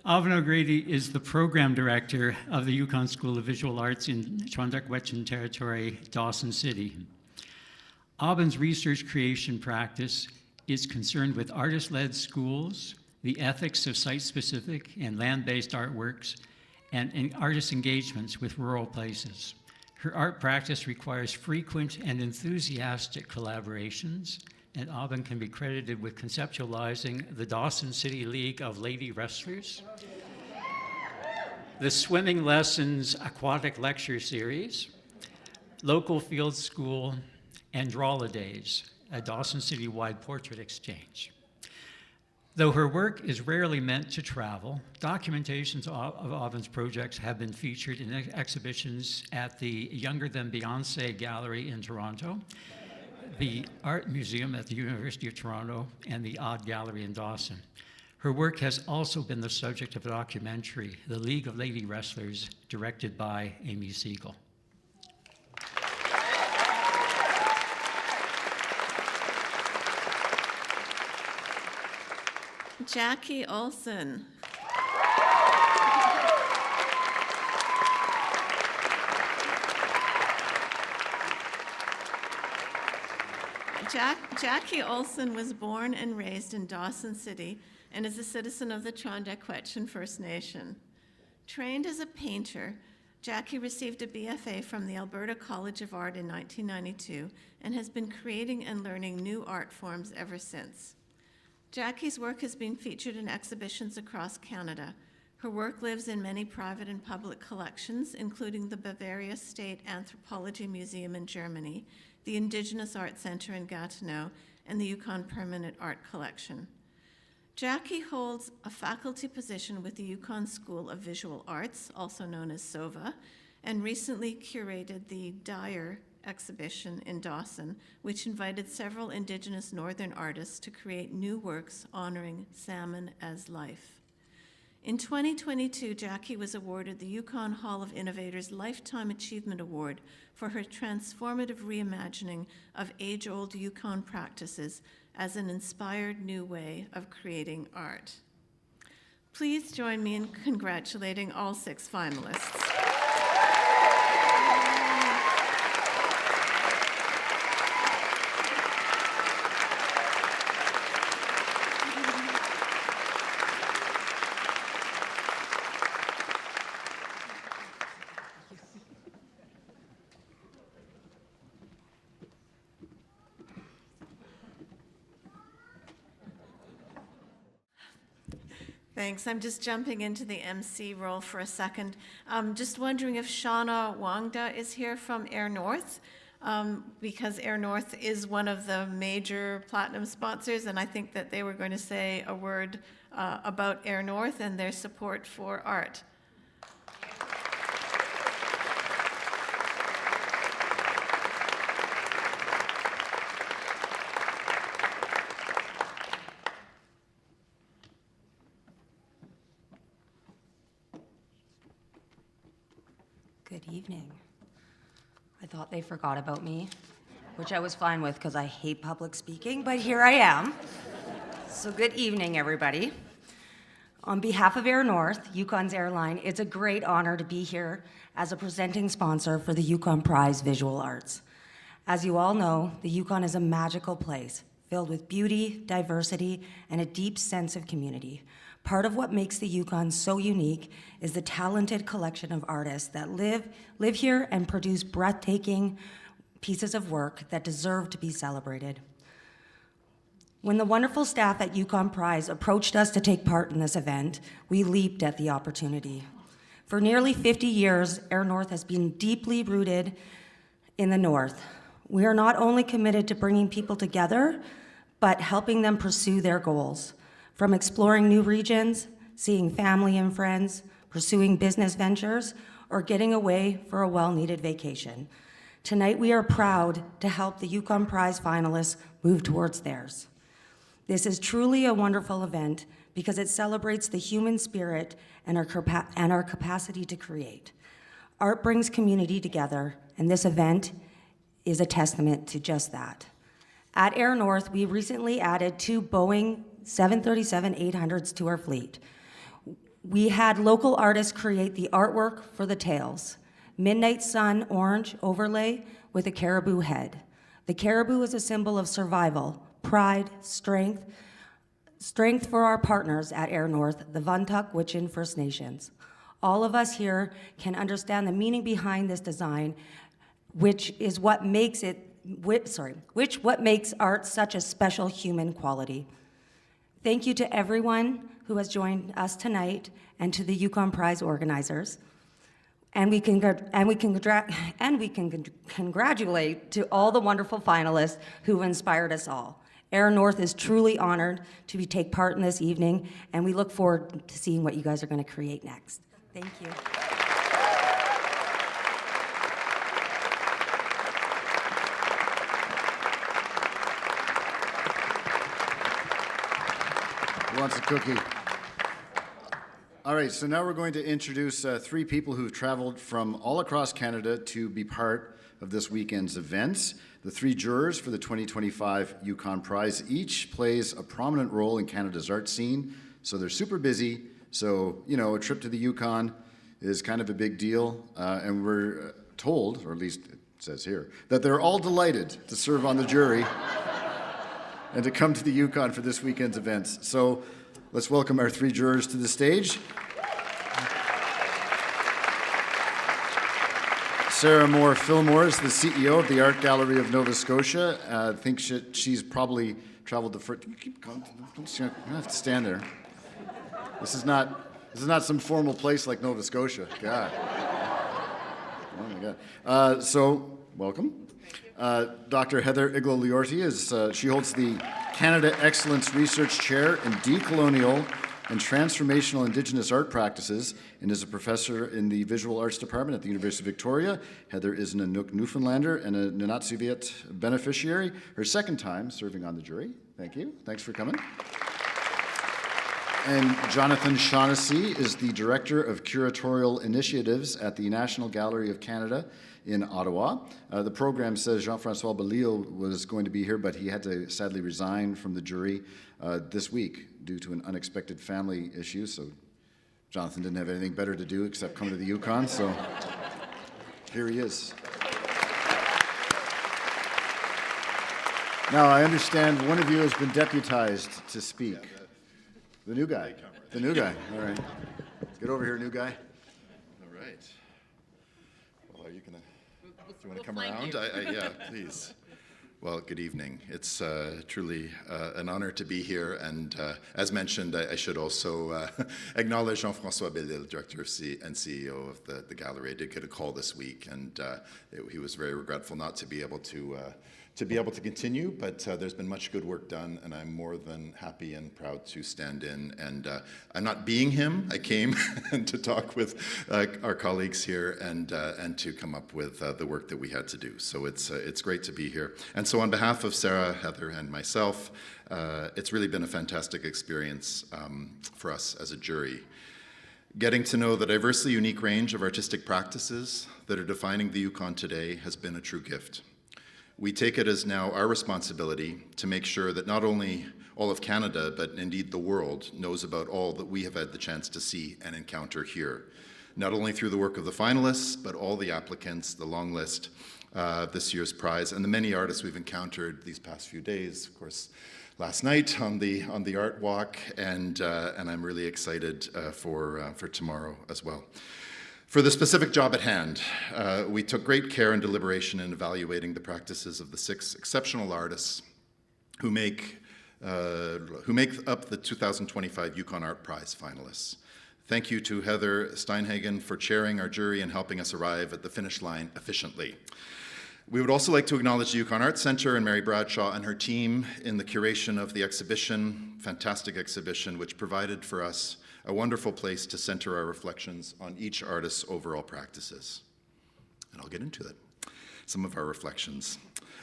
Speaker 6: Aubyn O'Grady is the program director of the Yukon School of Visual Arts in Chondak-Wet'suwet'en Territory, Dawson City. Aubyn's research creation practice is concerned with artist-led schools, the ethics of site-specific and land-based artworks, and artist engagements with rural places. Her art practice requires frequent and enthusiastic collaborations, and Aubyn can be credited with conceptualizing the Dawson City League of Lady Wrestlers, the Swimming Lessons Aquatic Lecture Series, Local Field School, and Drawla Days, a Dawson City-wide portrait exchange. Though her work is rarely meant to travel, documentations of Aubyn's projects have been featured in exhibitions at the Younger Than Beyoncé Gallery in Toronto, the Art Museum at the University of Toronto, and the Odd Gallery in Dawson. Her work has also been the subject of a documentary, The League of Lady Wrestlers, directed by Amy Siegel.
Speaker 5: Jackie Olson. Jackie Olson was born and raised in Dawson City and is a citizen of the Chondak-Wet'suwet'en First Nation. Trained as a painter, Jackie received a BFA from the Alberta College of Art in 1992 and has been creating and learning new art forms ever since. Jackie's work has been featured in exhibitions across Canada. Her work lives in many private and public collections, including the Bavaria State Anthropology Museum in Germany, the Indigenous Art Center in Gatineau, and the Yukon Permanent Art Collection. Jackie holds a faculty position with the Yukon School of Visual Arts, also known as SOVA, and recently curated the Dyer exhibition in Dawson, which invited several Indigenous Northern artists to create new works honoring salmon as life. In 2022, Jackie was awarded the Yukon Hall of Innovators Lifetime Achievement Award for her transformative reimagining of age-old Yukon practices as an inspired new way of creating art. Please join me in congratulating all 6 finalists. Thanks. I'm just jumping into the MC role for a second. Just wondering if Shauna Wangda is here from Air North, because Air North is one of the major platinum sponsors, and I think that they were going to say a word about Air North and their support for art.
Speaker 13: Good evening. I thought they forgot about me, which I was fine with because I hate public speaking, but here I am. So good evening, everybody. On behalf of Air North, Yukon's airline, it's a great honor to be here as a presenting sponsor for the Yukon Prize Visual Arts. As you all know, the Yukon is a magical place filled with beauty, diversity, and a deep sense of community. Part of what makes the Yukon so unique is the talented collection of artists that live here and produce breathtaking pieces of work that deserve to be celebrated. When the wonderful staff at Yukon Prize approached us to take part in this event, we leaped at the opportunity. For nearly 50 years, Air North has been deeply rooted in the North. We are not only committed to bringing people together, but helping them pursue their goals. From exploring new regions, seeing family and friends, pursuing business ventures, or getting away for a well-needed vacation. Tonight, we are proud to help the Yukon Prize finalists move towards theirs. This is truly a wonderful event because it celebrates the human spirit and our capacity to create. Art brings community together, and this event is a testament to just that. At Air North, we recently added 2 Boeing 737-800s to our fleet. We had local artists create the artwork for the tails. Midnight Sun orange overlay with a caribou head. The caribou is a symbol of survival, pride, strength for our partners at Air North, the Vantuk Witchin First Nations. All of us here can understand the meaning behind this design, which what makes art such a special human quality. Thank you to everyone who has joined us tonight and to the Yukon Prize organizers. And we can congratulate to all the wonderful finalists who inspired us all. Air North is truly honored to take part in this evening, and we look forward to seeing what you guys are going to create next. Thank you.
Speaker 1: Who wants a cookie? All right, so now we're going to introduce 3 people who've traveled from all across Canada to be part of this weekend's events. The 3 jurors for the 2025 Yukon Prize each plays a prominent role in Canada's art scene, so they're super busy. So, you know, a trip to the Yukon is kind of a big deal, and we're told, or at least it says here, that they're all delighted to serve on the jury and to come to the Yukon for this weekend's events. So let's welcome our 3 jurors to the stage. Sarah Moore Fillmore is the CEO of the Art Gallery of Nova Scotia. I think she's probably traveled the first. Keep going. You don't have to stand there. This is not some formal place like Nova Scotia. God. Oh my God. So welcome. Dr. Heather Iglo-Liorti she holds the Canada Excellence Research Chair in Decolonial and Transformational Indigenous Art Practices and is a professor in the Visual Arts Department at the University of Victoria. Heather is an Inuk Newfoundlander and a Nunatsiavut beneficiary, her second time serving on the jury. Thank you. Thanks for coming. And Jonathan Shaughnessy is the Director of Curatorial Initiatives at the National Gallery of Canada in Ottawa. The program says Jean-François Belil was going to be here, but he had to sadly resign from the jury this week due to an unexpected family issue. So Jonathan didn't have anything better to do except come to the Yukon, so here he is. Now, I understand one of you has been deputized to speak. The new guy. The new guy. All right. Get over here, new guy.
Speaker 14: All right. Well, are you gonna? Do you want to come around? Yeah, please. Well, good evening. It's truly an honor to be here, and as mentioned, I should also acknowledge Jean-François Bellil, Director and CEO of the Gallery. I did get a call this week, and he was very regretful not to be able to continue, but there's been much good work done, and I'm more than happy and proud to stand in. And I'm not being him. I came to talk with our colleagues here and to come up with the work that we had to do. So it's great to be here. And so on behalf of Sarah, Heather, and myself, it's really been a fantastic experience for us as a jury. Getting to know the diversely unique range of artistic practices that are defining the Yukon today has been a true gift. We take it as now our responsibility to make sure that not only all of Canada, but indeed the world, knows about all that we have had the chance to see and encounter here. Not only through the work of the finalists, but all the applicants, the long list of this year's prize, and the many artists we've encountered these past few days. Of course, last night on the art walk, and I'm really excited for tomorrow as well. For the specific job at hand, we took great care and deliberation in evaluating the practices of the 6 exceptional artists who make up the 2025 Yukon Art Prize finalists. Thank you to Heather Steinhagen for chairing our jury and helping us arrive at the finish line efficiently. We would also like to acknowledge the Yukon Arts Centre and Mary Bradshaw and her team in the curation of the exhibition, fantastic exhibition, which provided for us a wonderful place to center our reflections on each artist's overall practices. And I'll get into it. Some of our reflections.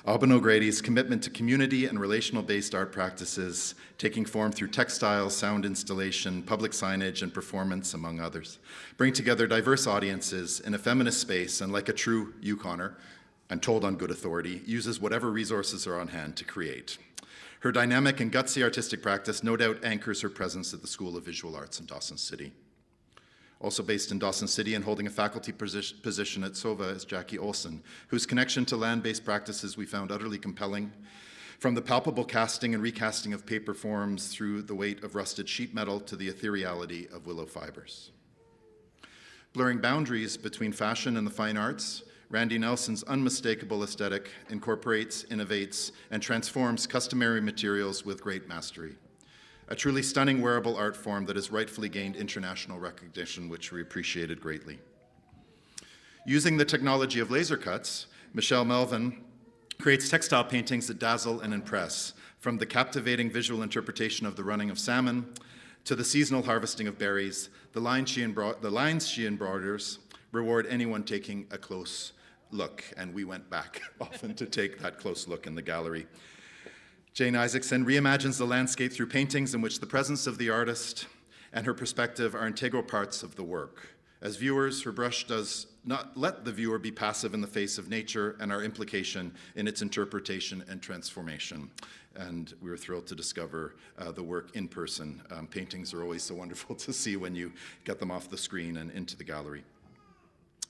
Speaker 14: Aubyn O'Grady's commitment to community and relational-based art practices, taking form through textiles, sound installation, public signage, and performance, among others, bring together diverse audiences in a feminist space, and like a true Yukoner, I'm told on good authority, uses whatever resources are on hand to create. Her dynamic and gutsy artistic practice no doubt anchors her presence at the School of Visual Arts in Dawson City. Also based in Dawson City and holding a faculty position at SOVA is Jackie Olson, whose connection to land-based practices we found utterly compelling, from the palpable casting and recasting of paper forms through the weight of rusted sheet metal to the ethereality of willow fibers. Blurring boundaries between fashion and the fine arts, Randy Nelson's unmistakable aesthetic incorporates, innovates, and transforms customary materials with great mastery. A truly stunning wearable art form that has rightfully gained international recognition, which we appreciated greatly. Using the technology of laser cuts, Michelle Melvin creates textile paintings that dazzle and impress, from the captivating visual interpretation of the running of salmon to the seasonal harvesting of berries. The lines she embroiders reward anyone taking a close look, and we went back often to take that close look in the gallery. Jane Isaacson reimagines the landscape through paintings in which the presence of the artist and her perspective are integral parts of the work. As viewers, her brush does not let the viewer be passive in the face of nature and our implication in its interpretation and transformation. And we were thrilled to discover the work in person. Paintings are always so wonderful to see when you get them off the screen and into the gallery.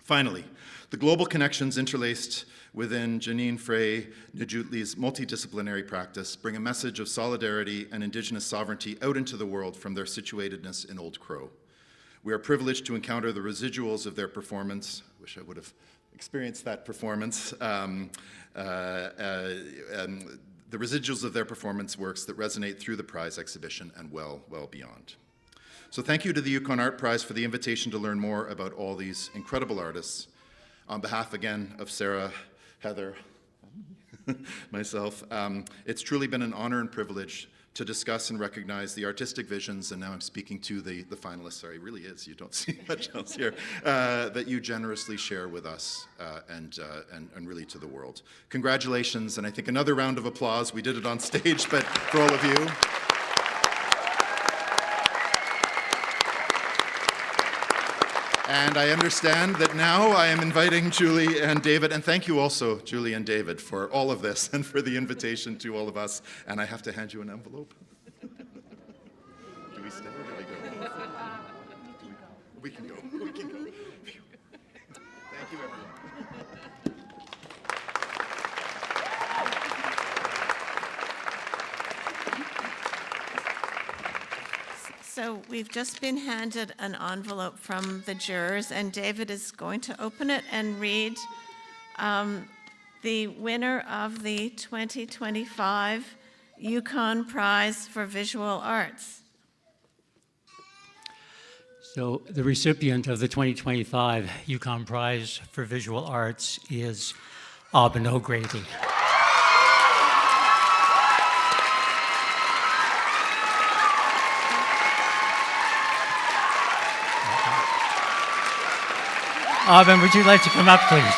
Speaker 14: Finally, the global connections interlaced within Janine Frey Njutli's multidisciplinary practice bring a message of solidarity and Indigenous sovereignty out into the world from their situatedness in Old Crow. We are privileged to encounter the residuals of their performance. I wish I would have experienced that performance. The residuals of their performance works that resonate through the prize exhibition and well beyond. So thank you to the Yukon Art Prize for the invitation to learn more about all these incredible artists. On behalf, again, of Sarah, Heather, myself, it's truly been an honor and privilege to discuss and recognize the artistic visions, and now I'm speaking to the finalists, sorry, it really is, you don't see much else here, that you generously share with us and really to the world. Congratulations, and I think another round of applause. We did it on stage, but for all of you. And I understand that now I am inviting Julie and David, and thank you also, Julie and David, for all of this and for the invitation to all of us. And I have to hand you an envelope. Do we stay or do we go? We can go. We can go. Thank you, everyone.
Speaker 5: So we've just been handed an envelope from the jurors, and David is going to open it and read the winner of the 2025 Yukon Prize for Visual Arts.
Speaker 6: So the recipient of the 2025 Yukon Prize for Visual Arts is Aubyn O'Grady. Aubyn, would you like to come up, please?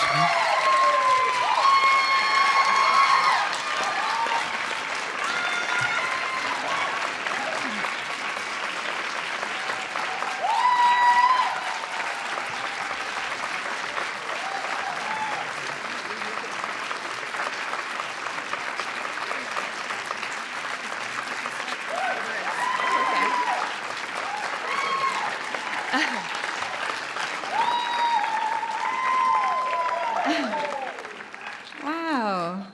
Speaker 15: Wow.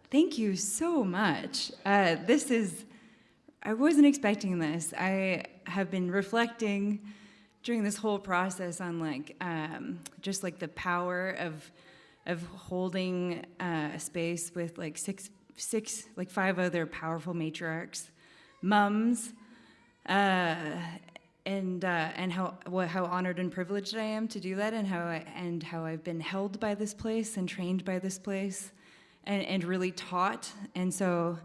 Speaker 15: Thank you so much. I wasn't expecting this. I have been reflecting during this whole process on just the power of holding a space with five other powerful matriarchs, mums, and how honored and privileged I am to do that, and how I've been held by this place and trained by this place, and really taught. And so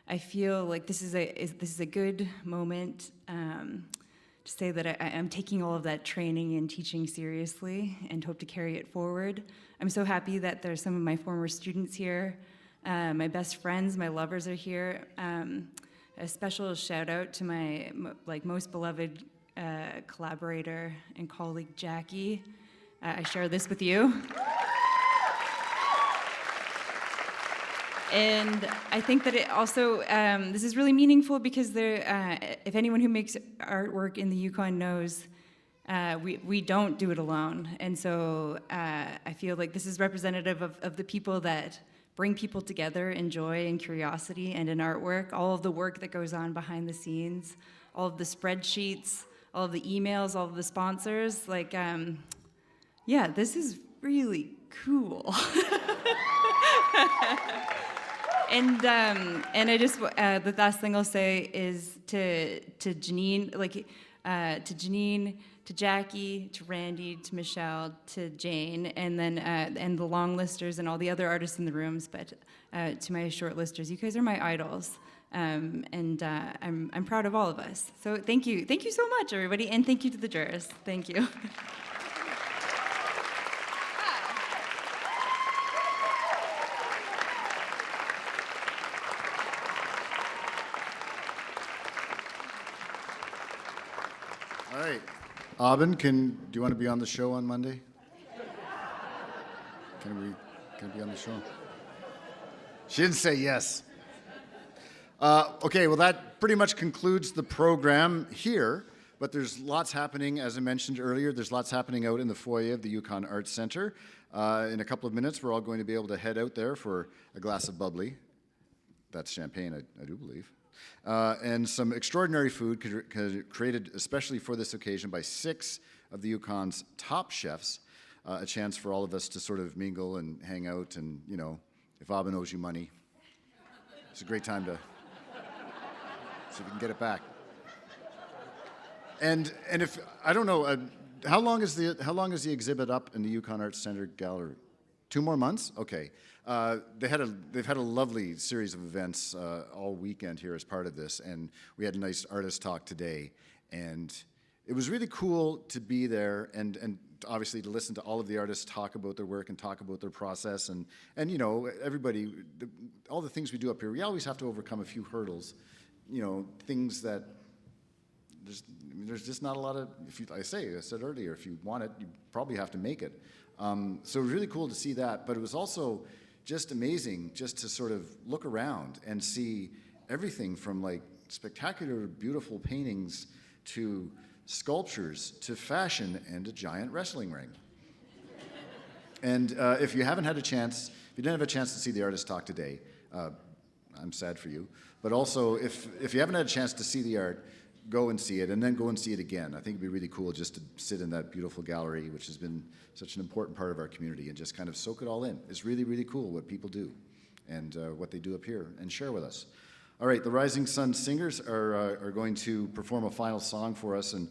Speaker 15: I feel like this is a good moment to say that I'm taking all of that training and teaching seriously and hope to carry it forward. I'm so happy that there's some of my former students here, my best friends, my lovers are here. A special shout out to my most beloved collaborator and colleague, Jackie. I share this with you. And I think that it also, this is really meaningful because if anyone who makes artwork in the Yukon knows, we don't do it alone. And so I feel like this is representative of the people that bring people together in joy and curiosity and in artwork, all of the work that goes on behind the scenes, all of the spreadsheets, all of the emails, all of the sponsors. This is really cool. And I just the last thing I'll say is to Janine, to Janine, to Jackie, to Randy, to Michelle, to Jane, and then and the long listers and all the other artists in the rooms, but to my short listers, you guys are my idols, and I'm proud of all of us. So thank you so much, everybody, and thank you to the jurors. Thank you.
Speaker 1: All right. Aubyn, do you want to be on the show on Monday? Can I be on the show? She didn't say yes. Okay, well, that pretty much concludes the program here, but there's lots happening, as I mentioned earlier, there's lots happening out in the foyer of the Yukon Arts Center. In a couple of minutes, we're all going to be able to head out there for a glass of bubbly. That's champagne, I do believe. And some extraordinary food created especially for this occasion by 6 of the Yukon's top chefs, a chance for all of us to sort of mingle and hang out, and, if Aubyn owes you money, it's a great time to see if you can get it back. And if, I don't know, how long is the exhibit up in the Yukon Arts Center gallery? 2 more months? Okay. They've had a lovely series of events all weekend here as part of this, and we had a nice artist talk today, and it was really cool to be there and obviously to listen to all of the artists talk about their work and talk about their process, and everybody, all the things we do up here, we always have to overcome a few hurdles, things that there's just not a lot of, I said earlier, if you want it, you probably have to make it. So it was really cool to see that, but it was also just amazing just to sort of look around and see everything from spectacular, beautiful paintings to sculptures to fashion and a giant wrestling ring. And if you didn't have a chance to see the artist talk today, I'm sad for you. But also, if you haven't had a chance to see the art, go and see it, and then go and see it again. I think it'd be really cool just to sit in that beautiful gallery, which has been such an important part of our community, and just kind of soak it all in. It's really, really cool what people do and what they do up here, and share with us. All right, the Rising Sun Singers are going to perform a final song for us, and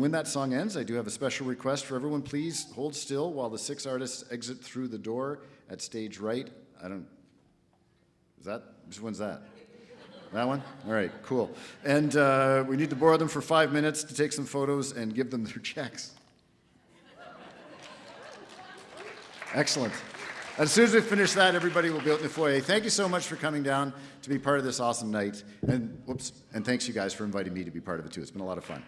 Speaker 1: when that song ends, I do have a special request for everyone. Please hold still while the 6 artists exit through the door at stage right. Which one's that? That one? All right, cool. And we need to borrow them for 5 minutes to take some photos and give them their checks. Excellent. As soon as we finish that, everybody will be out in the foyer. Thank you so much for coming down to be part of this awesome night. And thanks you guys for inviting me to be part of it too. It's been a lot of fun.